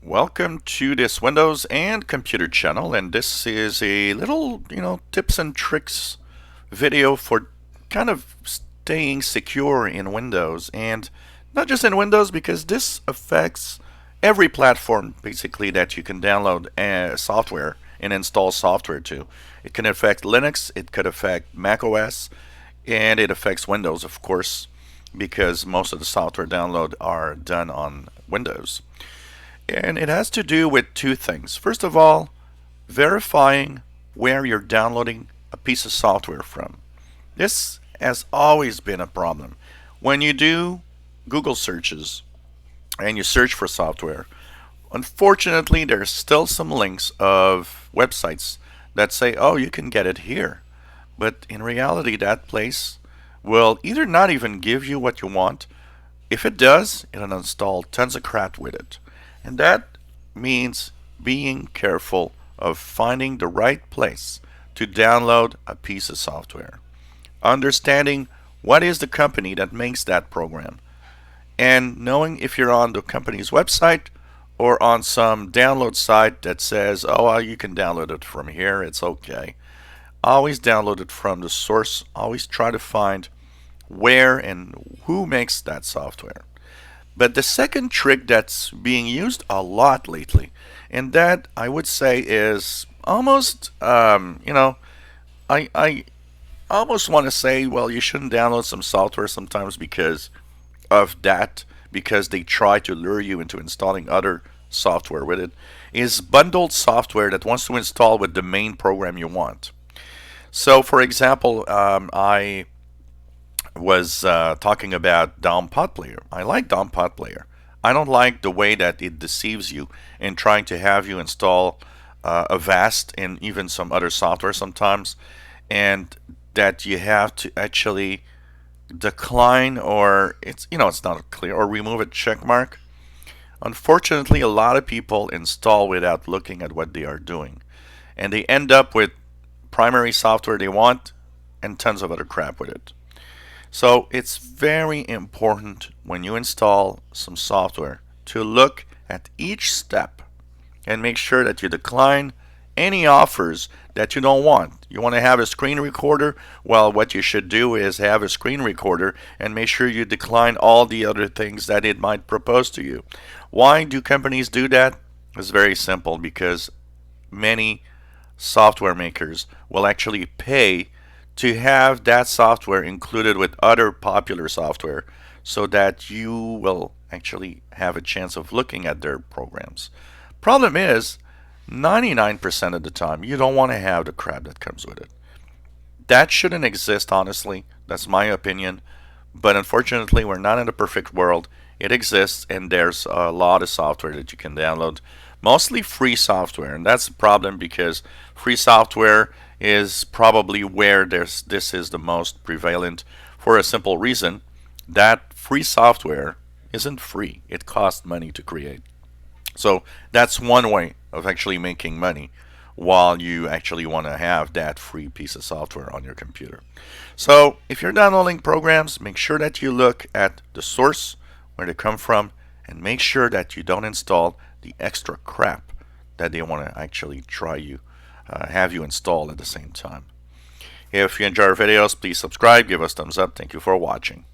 Welcome to this Windows and computer channel, and this is a little, tips and tricks video for kind of staying secure in Windows, and not just in Windows, because this affects every platform basically that you can download software and install software to. It can affect Linux, it could affect Mac OS, and it affects Windows, of course, because most of the software download are done on Windows. And it has to do with two things. First of all, verifying where you're downloading a piece of software from. This has always been a problem. When you do Google searches and you search for software, unfortunately, there's still some links of websites that say, oh, you can get it here. But in reality, that place will either not even give you what you want. If it does, it'll install tons of crap with it. And that means being careful of finding the right place to download a piece of software. Understanding what is the company that makes that program. And knowing if you're on the company's website or on some download site that says, oh, well, you can download it from here, it's okay. Always download it from the source. Always try to find where and who makes that software. But the second trick that's being used a lot lately, and that I would say is almost, I almost want to say, well, you shouldn't download some software sometimes because of that, because they try to lure you into installing other software with it, is bundled software that wants to install with the main program you want. So, for example, I was talking about DOM Pod Player. I like DOM Pod Player. I don't like the way that it deceives you in trying to have you install Avast and even some other software sometimes, and that you have to actually decline, or it's not clear, or remove a check mark. Unfortunately, a lot of people install without looking at what they are doing, and they end up with primary software they want and tons of other crap with it. So it's very important when you install some software to look at each step and make sure that you decline any offers that you don't want. You want to have a screen recorder? Well, what you should do is have a screen recorder and make sure you decline all the other things that it might propose to you. Why do companies do that? It's very simple, because many software makers will actually pay to have that software included with other popular software so that you will actually have a chance of looking at their programs. Problem is, 99% of the time, you don't want to have the crap that comes with it. That shouldn't exist, honestly. That's my opinion. But unfortunately, we're not in a perfect world. It exists, and there's a lot of software that you can download. Mostly free software, and that's the problem, because free software is probably where this is the most prevalent, for a simple reason that free software isn't free. It costs money to create. So that's one way of actually making money while you actually want to have that free piece of software on your computer. So if you're downloading programs, make sure that you look at the source, where they come from, and make sure that you don't install the extra crap that they want to actually try you have you install at the same time. If you enjoy our videos, please subscribe, give us thumbs up. Thank you for watching.